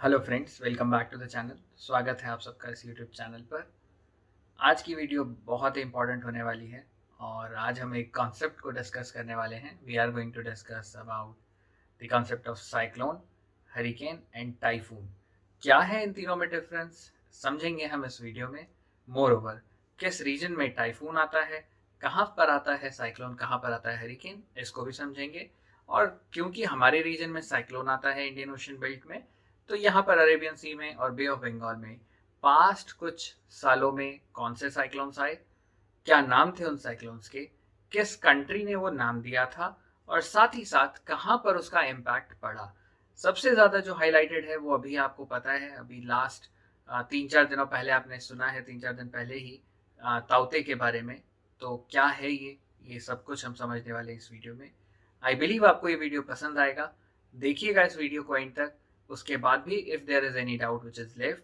Hello friends, welcome back to the channel. स्वागत है आप सबका इस यूट्यूब चैनल पर। आज की वीडियो बहुत ही इंपॉर्टेंट होने वाली है और आज हम एक कॉन्सेप्ट को डिस्कस करने वाले हैं। We are going to discuss about the concept of cyclone, hurricane and typhoon. क्या है इन तीनों में डिफरेंस, समझेंगे हम इस वीडियो में। मोर ओवर, किस रीजन में टाइफून आता है, कहाँ पर आता है साइक्लोन, कहाँ पर आता है हरिकेन, इसको भी समझेंगे। और क्योंकि हमारे रीजन में साइक्लोन आता है इंडियन ओशन बेल्ट में, तो यहाँ पर अरेबियन सी में और बे ऑफ बंगाल में पास्ट कुछ सालों में कौन से साइक्लोन्स आए, क्या नाम थे उन साइक्लोन्स के, किस कंट्री ने वो नाम दिया था, और साथ ही साथ कहाँ पर उसका इम्पैक्ट पड़ा। सबसे ज़्यादा जो हाईलाइटेड है वो अभी आपको पता है, अभी लास्ट 3-4 दिनों पहले आपने सुना है, 3-4 दिन पहले ही ताउते के बारे में। तो क्या है ये सब कुछ हम समझने वाले हैं इस वीडियो में। आई बिलीव आपको ये वीडियो पसंद आएगा, देखिएगा इस वीडियो को एंड तक। उसके बाद भी if there is any doubt which is left,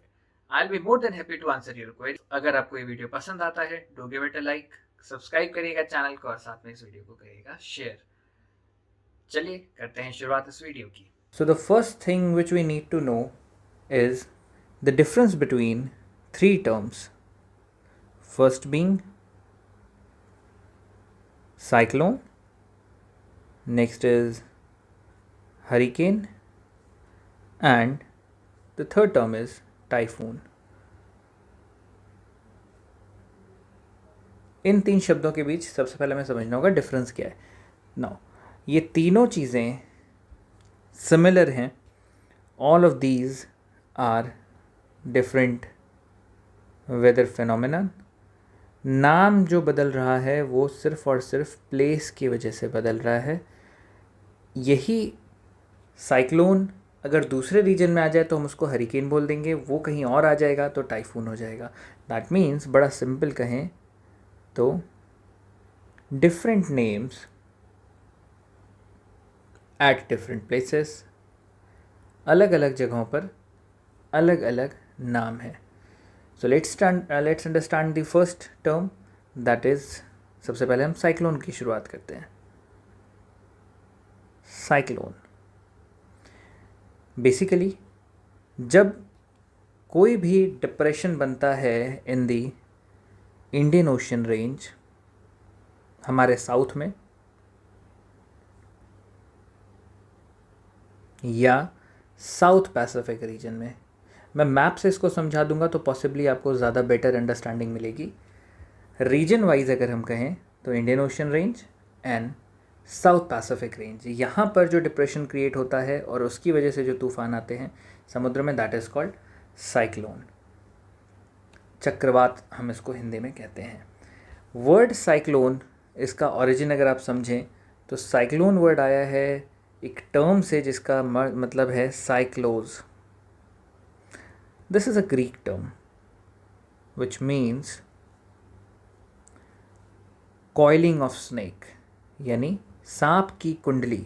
I will be more than happy to answer your query. अगर आपको ये वीडियो पसंद आता है, do give it a like, subscribe करिएगा चैनल को और साथ में इस वीडियो को करिएगा शेयर। चलिए करते हैं शुरुआत इस वीडियो की। So the first thing which we need to know is the difference between three terms. First being cyclone, next is hurricane, and the third term is typhoon. इन तीन शब्दों के बीच सबसे पहले हमें समझना होगा डिफरेंस क्या है। नाउ ये तीनों चीज़ें सिमिलर हैं। All of these are different weather phenomena. नाम जो बदल रहा है वो सिर्फ और सिर्फ प्लेस की वजह से बदल रहा है। यही साइक्लोन अगर दूसरे रीजन में आ जाए तो हम उसको हरिकेन बोल देंगे, वो कहीं और आ जाएगा तो टाइफून हो जाएगा। दैट मीन्स बड़ा सिंपल कहें तो different names at different places, अलग अलग जगहों पर अलग अलग नाम है। So let's understand the first term, that is सबसे पहले हम साइक्लोन की शुरुआत करते हैं। साइक्लोन बेसिकली जब कोई भी डिप्रेशन बनता है इन दी इंडियन ओशन रेंज, हमारे साउथ में या साउथ पैसिफिक रीजन में, मैं मैप से इसको समझा दूंगा तो पॉसिबली आपको ज़्यादा बेटर अंडरस्टैंडिंग मिलेगी। रीजन वाइज अगर हम कहें तो Indian ocean range and south Pacific range, यहाँ पर जो डिप्रेशन क्रिएट होता है और उसकी वजह से जो तूफान आते हैं समुद्र में, दैट इज़ कॉल्ड साइक्लोन। चक्रवात हम इसको हिंदी में कहते हैं। वर्ड साइक्लोन, इसका ओरिजिन अगर आप समझें तो साइक्लोन वर्ड आया है एक टर्म से जिसका मतलब है साइक्लोज। This is a Greek term which means coiling of snake, यानी सांप की कुंडली।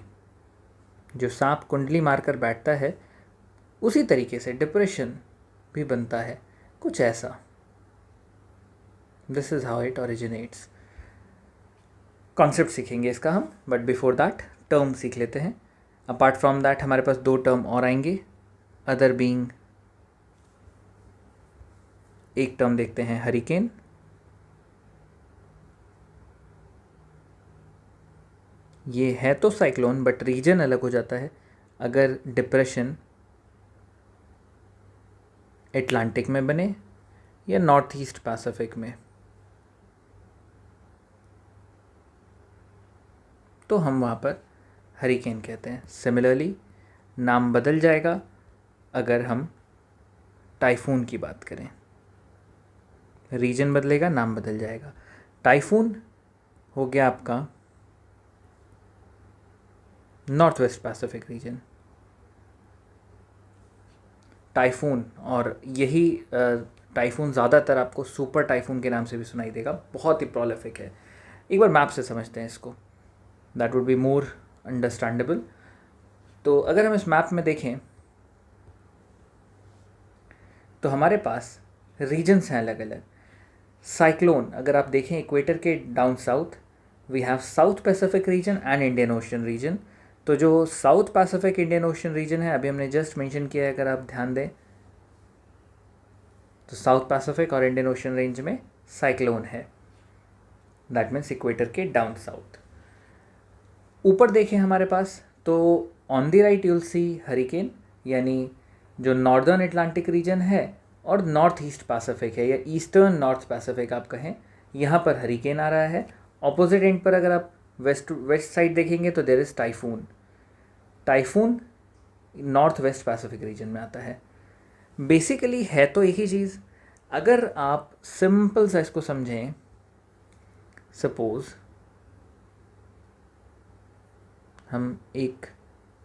जो सांप कुंडली मारकर बैठता है उसी तरीके से डिप्रेशन भी बनता है, कुछ ऐसा। This is how it originates. Concept सीखेंगे इसका हम, बट बिफोर दैट टर्म सीख लेते हैं। अपार्ट फ्रॉम दैट हमारे पास दो टर्म और आएंगे, अदर बीइंग, एक टर्म देखते हैं हरिकेन, ये है तो साइक्लोन बट रीजन अलग हो जाता है। अगर डिप्रेशन एटलांटिक में बने या नॉर्थ ईस्ट पैसिफिक में तो हम वहाँ पर हरिकेन कहते हैं। सिमिलरली नाम बदल जाएगा अगर हम टाइफून की बात करें, रीजन बदलेगा, नाम बदल जाएगा। टाइफून हो गया आपका north west Pacific reason. Typhoon, और यही टाइफून ज़्यादातर आपको सुपर टाइफून के नाम से भी सुनाई देगा, बहुत ही प्रोलिफिक है। एक बार मैप से समझते हैं इसको, that would be more understandable. तो अगर हम इस मैप में देखें तो हमारे पास रीजन्स हैं अलग अलग। साइक्लोन अगर आप देखें इक्वेटर के down south, we have south Pacific region and Indian Ocean region. तो जो south Pacific Indian Ocean region है, अभी हमने जस्ट मेंशन किया है, अगर आप ध्यान दें तो साउथ पैसिफिक और इंडियन ओशन रेंज में साइक्लोन है, दैट मीन्स इक्वेटर के डाउन साउथ। ऊपर देखें हमारे पास तो on the right you'll see hurricane, यानी जो नॉर्दर्न अटलांटिक रीजन है और नॉर्थ ईस्ट पैसिफिक है या ईस्टर्न नॉर्थ पैसिफिक आप कहें, यहाँ पर हरिकेन आ रहा है। ऑपोजिट एंड पर अगर आप वेस्ट साइड देखेंगे तो there is typhoon. Typhoon north west Pacific region में आता है। बेसिकली है तो एक ही चीज़। अगर आप सिंपल सा इसको समझें, सपोज हम एक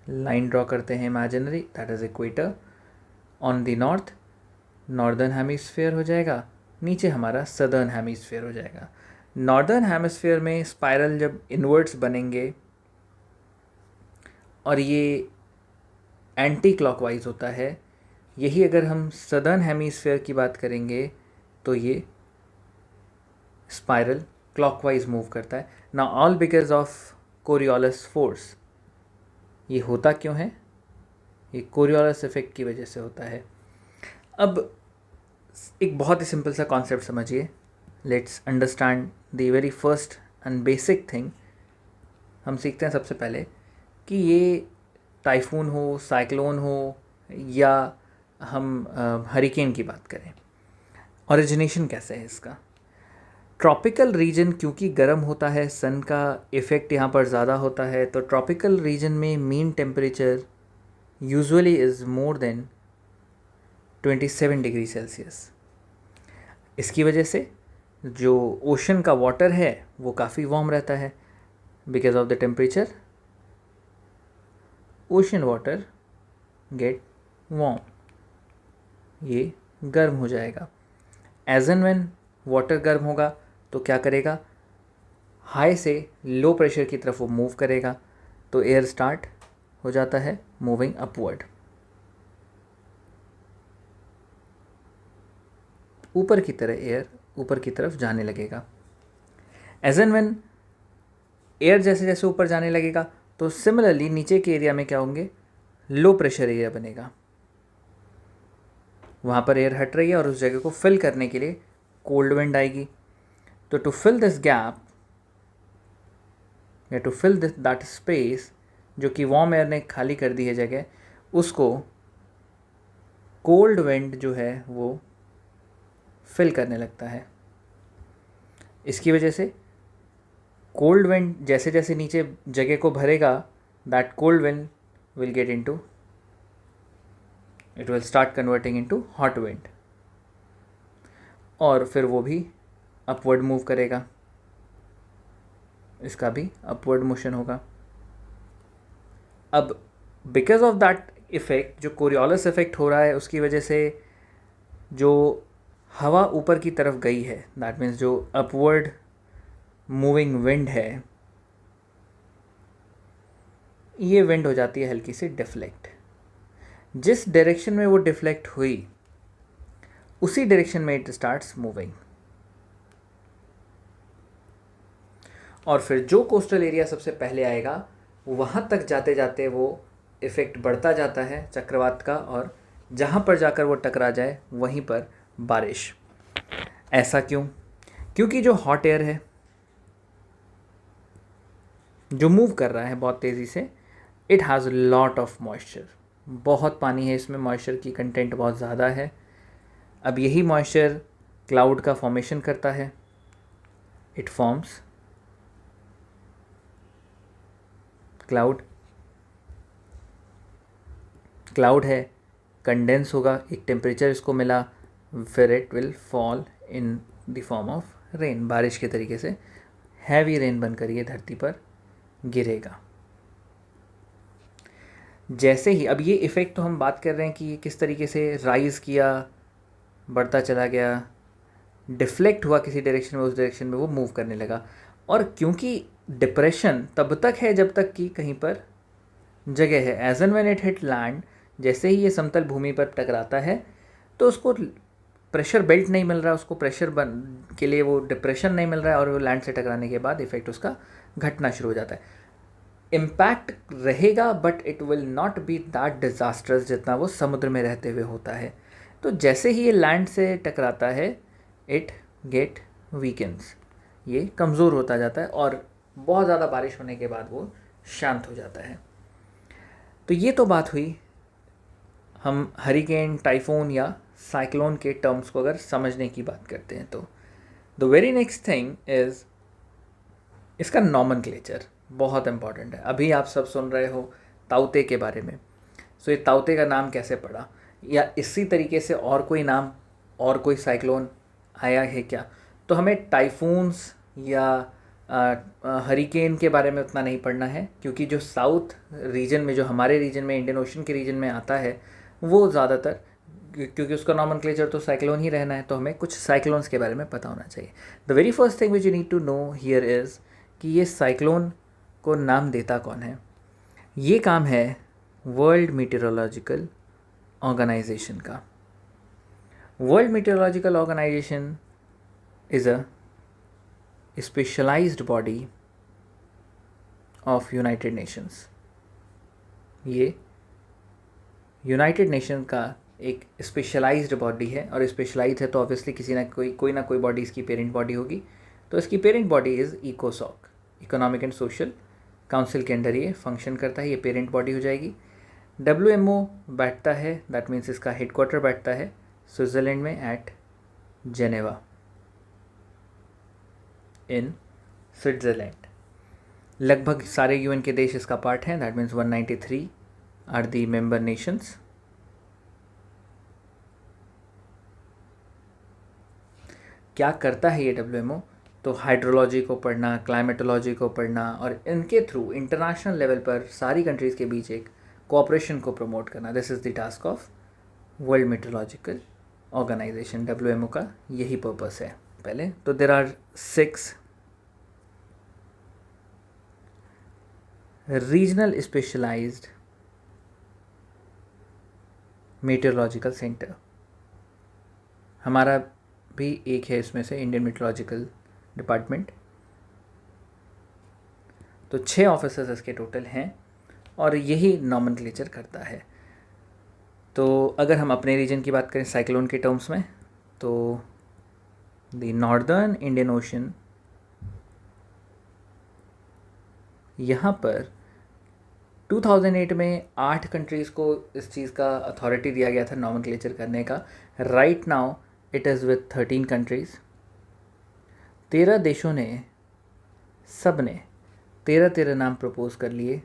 लाइन ड्रॉ करते हैं imaginary, that is equator. On the north northern hemisphere हो जाएगा, नीचे हमारा सदर्न हेमिस्फीयर हो जाएगा। नॉर्दर्न हेमिस्फीयर में स्पाइरल जब इनवर्ट्स बनेंगे और ये एंटी क्लॉकवाइज होता है, यही अगर हम सदर्न हेमिस्फीयर की बात करेंगे तो ये स्पाइरल क्लॉकवाइज मूव करता है। Now all because of Coriolis force. ये होता क्यों है? ये कोरियोलिस इफेक्ट की वजह से होता है। अब एक बहुत ही सिंपल सा कॉन्सेप्ट समझिए। Let's understand the very first and basic thing. हम सीखते हैं सबसे पहले कि ये टाइफून हो, साइक्लोन हो या हम हरिकेन की बात करें, ओरिजिनेशन कैसे है इसका। ट्रॉपिकल रीजन क्योंकि गर्म होता है, सन का इफ़ेक्ट यहाँ पर ज़्यादा होता है, तो ट्रॉपिकल रीजन में mean temperature usually is more than 27 degree Celsius. इसकी वजह से जो ओशन का वाटर है वो काफ़ी वार्म रहता है। Because of the temperature ocean water get warm, ये गर्म हो जाएगा। एज एंड व्हेन वाटर गर्म होगा तो क्या करेगा, हाई से लो प्रेशर की तरफ वो मूव करेगा, तो एयर स्टार्ट हो जाता है मूविंग अपवर्ड। ऊपर की तरह एयर ऊपर की तरफ जाने लगेगा। एज एंड व्हेन एयर जैसे जैसे ऊपर जाने लगेगा तो सिमिलरली नीचे के एरिया में क्या होंगे, लो प्रेशर एरिया बनेगा। वहाँ पर एयर हट रही है और उस जगह को फिल करने के लिए कोल्ड विंड आएगी। तो टू फिल दिस गैप या to fill this that space जो कि वार्म एयर ने खाली कर दी है जगह, उसको कोल्ड विंड जो है वो फिल करने लगता है। इसकी वजह से कोल्ड विंड जैसे जैसे नीचे जगह को भरेगा, that cold wind will get into, it will start converting into hot wind, और फिर वो भी अपवर्ड मूव करेगा। इसका भी अपवर्ड मोशन होगा। अब बिकॉज ऑफ दैट इफ़ेक्ट, जो कोरियोलिस इफेक्ट हो रहा है, उसकी वजह से जो हवा ऊपर की तरफ गई है, दैट मीन्स जो अपवर्ड मूविंग विंड है, ये विंड हो जाती है हल्की सी डिफ्लेक्ट। जिस डायरेक्शन में वो डिफ्लेक्ट हुई उसी डायरेक्शन में इट स्टार्ट्स मूविंग, और फिर जो कोस्टल एरिया सबसे पहले आएगा वहाँ तक जाते जाते वो इफ़ेक्ट बढ़ता जाता है चक्रवात का, और जहाँ पर जाकर वो टकरा जाए वहीं पर बारिश। ऐसा क्यों? क्योंकि जो हॉट एयर है जो मूव कर रहा है बहुत तेज़ी से, it has lot of moisture, बहुत पानी है इसमें, मॉइस्चर की कंटेंट बहुत ज़्यादा है। अब यही मॉइस्चर क्लाउड का फॉर्मेशन करता है, इट फॉर्म्स क्लाउड। क्लाउड है, कंडेंस होगा, एक टेम्परेचर इसको मिला, फिर it will fall in the form of rain, बारिश के तरीके से हैवी रेन बनकर ये धरती पर गिरेगा। जैसे ही अब ये इफ़ेक्ट तो हम बात कर रहे हैं कि किस तरीके से राइज़ किया, बढ़ता चला गया, डिफ्लेक्ट हुआ किसी डायरेक्शन में, उस डायरेक्शन में वो मूव करने लगा। और क्योंकि डिप्रेशन तब तक है जब तक कि कहीं पर जगह है, as and when it hit land, जैसे ही ये समतल भूमि पर टकराता है तो उसको प्रेशर बेल्ट नहीं मिल रहा, उसको प्रेशर के लिए वो डिप्रेशन नहीं मिल रहा है, और वो लैंड से टकराने के बाद इफेक्ट उसका घटना शुरू हो जाता है। इम्पैक्ट रहेगा but it will not be that disasters जितना वो समुद्र में रहते हुए होता है। तो जैसे ही ये लैंड से टकराता है इट गेट वीकेंस, ये कमज़ोर होता जाता है और बहुत ज़्यादा बारिश होने के बाद वो शांत हो जाता है। तो ये तो बात हुई हम हरिकेन, टाइफून या साइक्लोन के टर्म्स को अगर समझने की बात करते हैं। तो the very next thing is इसका नॉमेनक्लेचर बहुत इंपॉर्टेंट है। अभी आप सब सुन रहे हो ताउते के बारे में, सो ये ताउते का नाम कैसे पड़ा, या इसी तरीके से और कोई नाम और कोई साइक्लोन आया है क्या? तो हमें टाइफून्स या हरिकेन के बारे में उतना नहीं पढ़ना है, क्योंकि जो साउथ रीजन में, जो हमारे रीजन में, इंडियन ओशन के रीजन में आता है, वो ज़्यादातर, क्योंकि उसका नॉमेनक्लेचर तो साइक्लोन ही रहना है, तो हमें कुछ साइक्लोन्स के बारे में पता होना चाहिए। The very first thing which you need to know here is कि ये साइक्लोन को नाम देता कौन है। ये काम है वर्ल्ड मीटेरोलॉजिकल ऑर्गेनाइजेशन का। World Meteorological Organization is a specialised body of United Nations. ये यूनाइटेड नेशन का एक स्पेशलाइज्ड बॉडी है, और स्पेशलाइज्ड है तो ऑब्वियसली कोई ना कोई बॉडी इसकी पेरेंट बॉडी होगी। तो इसकी पेरेंट बॉडी इज़ इकोसॉक, इकोनॉमिक एंड सोशल काउंसिल के अंडर ये फंक्शन करता है, ये पेरेंट बॉडी हो जाएगी। WMO बैठता है, दैट मीन्स इसका हेडक्वार्टर बैठता है स्विट्ज़रलैंड में एट जेनेवा इन स्विट्ज़रलैंड। लगभग सारे UN के देश इसका पार्ट हैं, that means 193 are the member nations. क्या करता है ये WMO? तो हाइड्रोलॉजी को पढ़ना, क्लाइमेटोलॉजी को पढ़ना, और इनके थ्रू इंटरनेशनल लेवल पर सारी कंट्रीज़ के बीच एक कोऑपरेशन को प्रमोट करना। This is the task of World Meteorological Organization. WMO का यही पर्पस है। पहले तो there are 6 regional specialised meteorological centre. हमारा भी एक है इसमें से, इंडियन मीटेरोलॉजिकल डिपार्टमेंट। तो 6 ऑफिसर्स इसके टोटल हैं, और यही नॉमेनक्लेचर करता है। तो अगर हम अपने रीजन की बात करें साइक्लोन के टर्म्स में, तो द नॉर्दर्न इंडियन ओशन, यहाँ पर 2008 में 8 कंट्रीज़ को इस चीज़ का अथॉरिटी दिया गया था नॉमेनक्लेचर करने का। Right now it is with 13 countries. 13 देशों ने, सब ने 13 नाम प्रपोज कर लिए।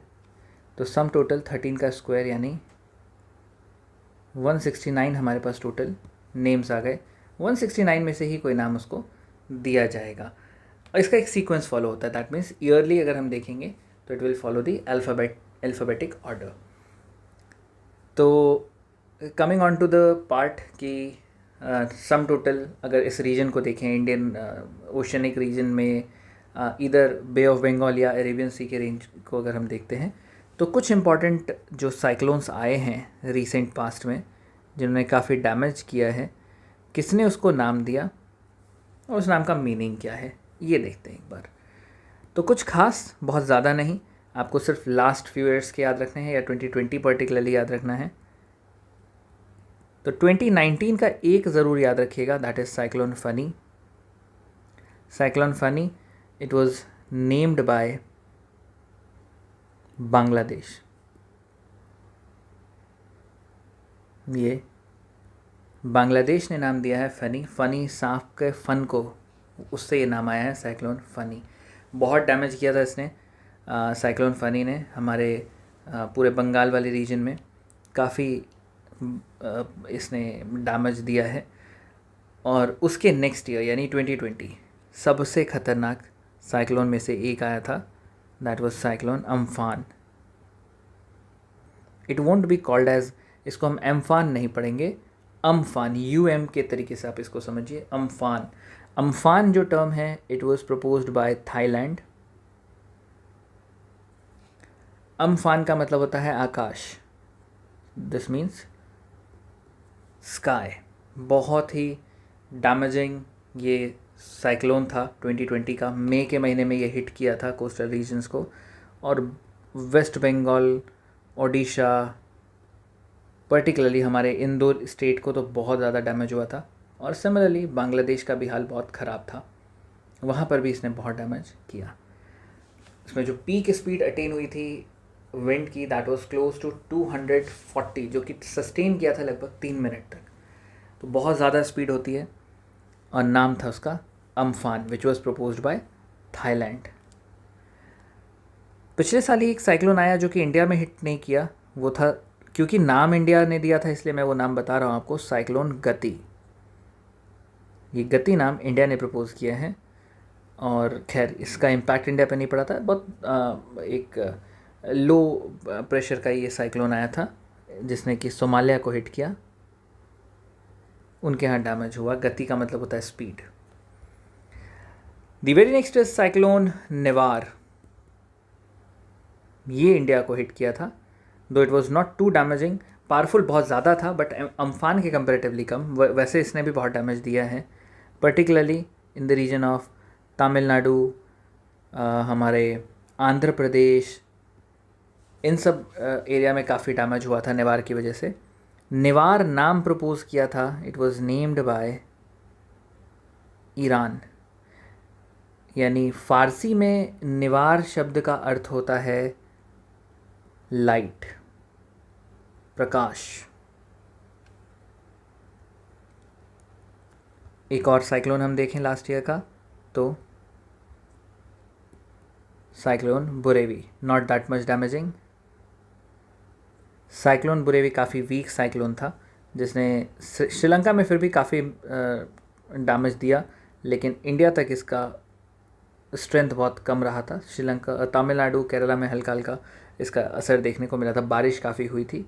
तो सम टोटल 13 का स्क्वायर यानी 169 हमारे पास टोटल नेम्स आ गए। 169 में से ही कोई नाम उसको दिया जाएगा, और इसका एक सीक्वेंस फॉलो होता है। दैट मीन्स ईयरली अगर हम देखेंगे तो it will follow the alphabetic order. तो coming on to the part कि सम टोटल अगर इस रीजन को देखें, इंडियन ओशनिक रीजन में इधर बे ऑफ बंगाल या अरेबियन सी के रेंज को अगर हम देखते हैं, तो कुछ इम्पॉर्टेंट जो साइक्लोन्स आए हैं रिसेंट पास्ट में, जिन्होंने काफ़ी डैमेज किया है, किसने उसको नाम दिया और उस नाम का मीनिंग क्या है, ये देखते हैं एक बार। तो कुछ खास, बहुत ज़्यादा नहीं, आपको सिर्फ लास्ट फ्यू ईयर्स के याद रखने हैं, या 2020 पर्टिकुलरली याद रखना है। तो 2019 का एक ज़रूर याद रखिएगा, that is cyclone funny. Cyclone funny, it was named by Bangladesh. ये बांग्लादेश ने नाम दिया है फनी। फनी सांप के फन को, उससे ये नाम आया है साइक्लोन फनी। बहुत डैमेज किया था इसने, साइक्लोन फनी ने हमारे पूरे बंगाल वाले रीजन में काफ़ी इसने डैमेज दिया है। और उसके नेक्स्ट ईयर यानी 2020 सबसे ख़तरनाक साइक्लोन में से एक आया था, that was cyclone Amphan. It won't be called as, इसको हम एम्फान नहीं पढ़ेंगे, अम्फान, UM के तरीके से आप इसको समझिए, अम्फान। अम्फान जो टर्म है it was proposed by Thailand. Amphan का मतलब होता है आकाश, दिस मीन्स स्काई। बहुत ही डैमेजिंग ये साइक्लोन था 2020 का। मई के महीने में ये हिट किया था कोस्टल रीजन्स को, और वेस्ट बंगाल, ओडिशा, पर्टिकुलरली हमारे इंदौर स्टेट को तो बहुत ज़्यादा डैमेज हुआ था। और सिमिलरली बांग्लादेश का भी हाल बहुत ख़राब था, वहाँ पर भी इसने बहुत डैमेज किया। इसमें जो पीक स्पीड अटेन हुई थी विंड की, दैट वाज क्लोज टू 240, जो कि सस्टेन किया था लगभग 3 मिनट तक। तो बहुत ज़्यादा स्पीड होती है। और नाम था उसका Amphan, which was proposed bye Thailand. पिछले साल ही एक साइक्लोन आया जो कि इंडिया में हिट नहीं किया, वो था, क्योंकि नाम इंडिया ने दिया था इसलिए मैं वो नाम बता रहा हूँ आपको, साइक्लोन गति। ये गति नाम इंडिया ने प्रपोज किया है। और खैर इसका इम्पैक्ट इंडिया पे नहीं पड़ा था, बहुत एक लो प्रेशर का ये साइक्लोन आया था जिसने कि सोमालिया को हिट किया, उनके यहाँ डैमेज हुआ। गति का मतलब होता है speed. The very next is cyclone Nivar. ये इंडिया को हिट किया था, though it was not too damaging. Powerful बहुत ज़्यादा था बट अम्फान के कंपेरेटिवली कम। वैसे इसने भी बहुत डैमेज दिया है, particularly in the region of Tamil Nadu, हमारे आंध्र प्रदेश, इन सब एरिया में काफ़ी डैमेज हुआ था निवार की वजह से। निवार नाम प्रपोज किया था, it was named by Iran. यानी फ़ारसी में निवार शब्द का अर्थ होता है लाइट, प्रकाश। एक और साइक्लोन हम देखें लास्ट ईयर का, तो cyclone Burevi, not that much damaging. Cyclone Burevi काफ़ी वीक साइक्लोन था जिसने श्रीलंका में फिर भी काफ़ी डैमेज दिया, लेकिन इंडिया तक इसका स्ट्रेंथ बहुत कम रहा था। श्रीलंका, तमिलनाडु, केरला में हल्का हल्का इसका असर देखने को मिला था, बारिश काफ़ी हुई थी।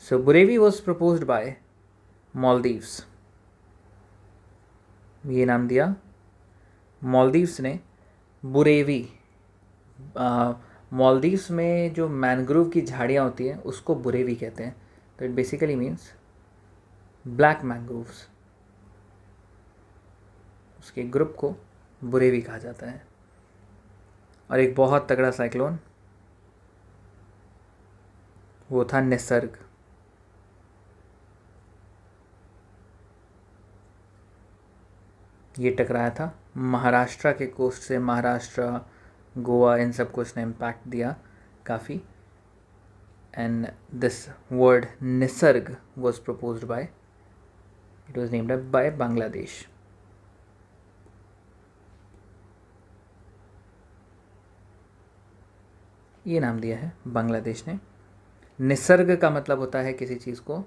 So Burevi was proposed by Maldives. ये नाम दिया मालदीव्स ने, बुरेवी। मालदीव्स में जो मैनग्रोव की झाड़ियाँ होती हैं उसको बुरेवी कहते हैं। तो it basically means black mangroves, उसके ग्रुप को बुरेवी कहा जाता है। और एक बहुत तगड़ा साइक्लोन वो था निसर्ग। ये टकराया था महाराष्ट्र के कोस्ट से, महाराष्ट्र, गोवा, इन सब को इसने इम्पैक्ट दिया काफ़ी। And this word Nisarga was proposed bye, it was named by Bangladesh. ये नाम दिया है बांग्लादेश ने। निसर्ग का मतलब होता है किसी चीज़ को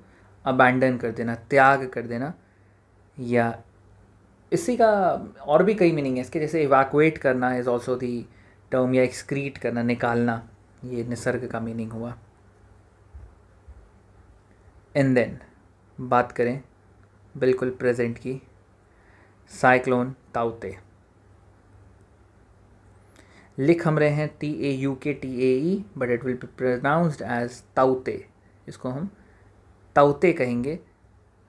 अबैंडन कर देना, त्याग कर देना, या इसी का और भी कई मीनिंग है इसके, जैसे इवैक्यूएट करना इज़ ऑल्सो दी टर्म, या एक्सक्रीट करना, निकालना, ये निसर्ग का मीनिंग हुआ। एंड देन बात करें बिल्कुल प्रेजेंट की, साइक्लोन ताउते। लिख हम रहे हैं TAUKTAE, but it will be pronounced as ताउते। इसको हम ताउते कहेंगे।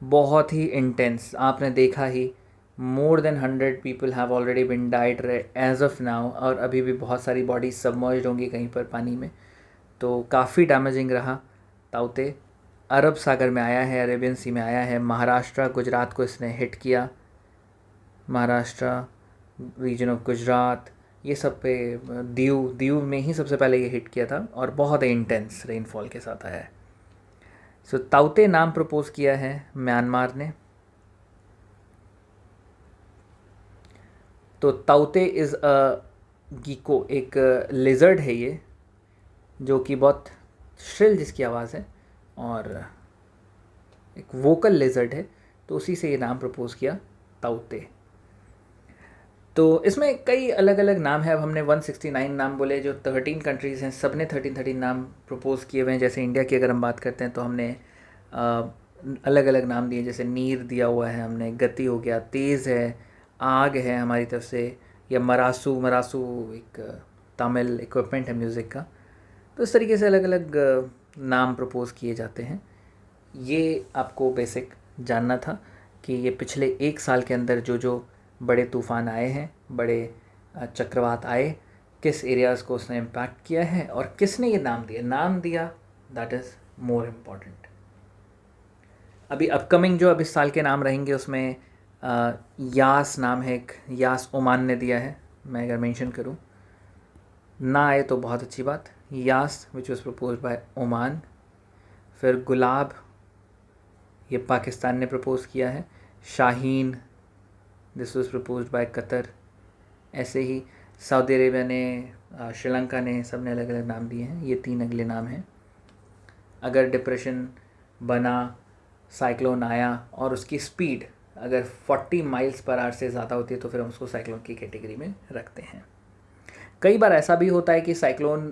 बहुत ही इंटेंस, आपने देखा ही, more than 100 people have already been died as of now, और अभी भी बहुत सारी बॉडीज सबमर्ज्ड होंगी कहीं पर पानी में। तो काफ़ी डैमेजिंग रहा ताउते। अरब सागर में आया है, अरेबियन सी में आया है, महाराष्ट्र, गुजरात को इसने हिट किया। महाराष्ट्र, रीजन ऑफ गुजरात, ये सब पे, दीव में ही सबसे पहले ये हिट किया था, और बहुत इंटेंस रेनफॉल के साथ आया है। सो ताउते नाम प्रपोज किया है म्यांमार ने। तो ताउते इज़ अ गीको, एक लिजर्ड है ये, जो कि बहुत श्रिल जिसकी आवाज़ है, और एक वोकल लिजर्ड है, तो उसी से ये नाम प्रपोज किया ताउते। तो इसमें कई अलग अलग नाम है। अब हमने 169 नाम बोले, जो 13 कंट्रीज़ हैं सब ने 13 नाम प्रपोज किए हुए हैं। जैसे इंडिया की अगर हम बात करते हैं तो हमने अलग अलग नाम दिए, जैसे नीर दिया हुआ है हमने, गति हो गया, तेज़ है, आग है हमारी तरफ से, या मरासू, मरासू एक तमिल इक्विपमेंट है म्यूज़िक का। तो इस तरीके से अलग अलग नाम प्रपोज किए जाते हैं। ये आपको बेसिक जानना था कि ये पिछले एक साल के अंदर जो जो बड़े तूफ़ान आए हैं, बड़े चक्रवात आए, किस एरियाज़ को उसने इम्पैक्ट किया है और किसने ये नाम दिया, दैट इज़ मोर इम्पॉर्टेंट। अभी अपकमिंग जो अब इस साल के नाम रहेंगे उसमें यास नाम है एक, यास ओमान ने दिया है, मैं अगर मेंशन करूं ना आए तो बहुत अच्छी बात। Yaas which was propose by Oman. फिर गुलाब, ये पाकिस्तान ने प्रपोज़ किया है। Shaheen, this was propose by Qatar. ऐसे ही सऊदी अरेबिया ने, श्रीलंका ने, सब ने अलग अलग नाम दिए हैं। ये 3 अगले नाम हैं। अगर डिप्रेशन बना, साइक्लोन आया और उसकी स्पीड अगर 40 माइल्स पर आवर से ज़्यादा होती है तो फिर हम उसको साइक्लोन की कैटेगरी में रखते हैं। कई बार ऐसा भी होता है कि साइक्लोन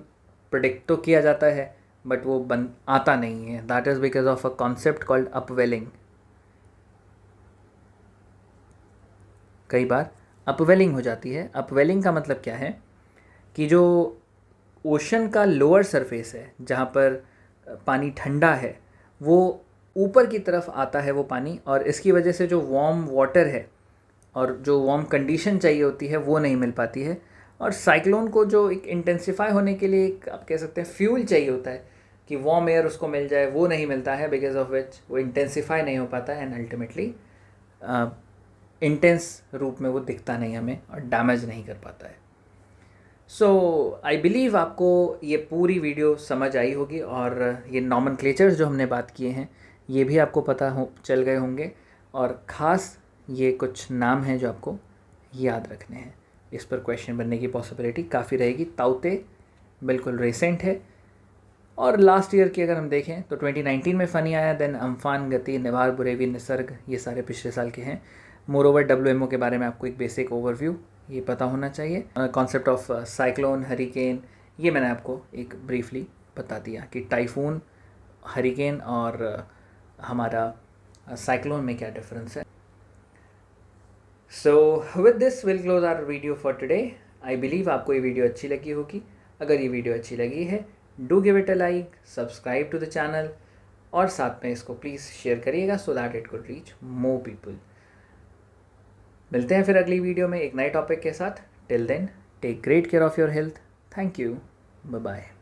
प्रेडिक्ट तो किया जाता है बट वो आता नहीं है। That is because of a concept called upwelling. कई बार अपवेलिंग हो जाती है। अपवेलिंग का मतलब क्या है कि जो ओशन का लोअर सरफेस है, जहाँ पर पानी ठंडा है, वो ऊपर की तरफ आता है वो पानी, और इसकी वजह से जो वार्म वाटर है और जो वार्म कंडीशन चाहिए होती है वो नहीं मिल पाती है। और साइक्लोन को जो एक इंटेंसिफाई होने के लिए एक, आप कह सकते हैं, फ्यूल चाहिए होता है कि वार्म एयर उसको मिल जाए, वो नहीं मिलता है, बिकॉज ऑफ विच वो इंटेंसिफाई नहीं हो पाता है एंड अल्टीमेटली इंटेंस रूप में वो दिखता नहीं हमें और डैमेज नहीं कर पाता है। सो आई बिलीव आपको ये पूरी वीडियो समझ आई होगी और ये नॉमेनक्लेचर्स जो हमने बात किए हैं ये भी आपको पता चल गए होंगे, और ख़ास ये कुछ नाम हैं जो आपको याद रखने हैं। इस पर क्वेश्चन बनने की पॉसिबिलिटी काफ़ी रहेगी। ताउते बिल्कुल रिसेंट है, और लास्ट ईयर की अगर हम देखें तो 2019 में फ़नी आया। देन अम्फान, गति, निवार, बुरेवी, निसर्ग, ये सारे पिछले साल के हैं। मोरोवर WMO के बारे में आपको एक बेसिक ओवरव्यू ये पता होना चाहिए। कॉन्सेप्ट ऑफ साइक्लोन, हरिकेन, ये मैंने आपको एक ब्रीफली बता दिया कि टाइफून, हरिकेन और हमारा साइक्लोन में क्या डिफरेंस है। So with this will close our video for today. I believe आपको ये वीडियो अच्छी लगी होगी। अगर ये वीडियो अच्छी लगी है, do give it a like, subscribe to the channel, और साथ में इसको प्लीज़ शेयर करिएगा so that it could reach more people. मिलते हैं फिर अगली वीडियो में एक नए टॉपिक के साथ। Till then, take great care of your health. Thank you, bye bye.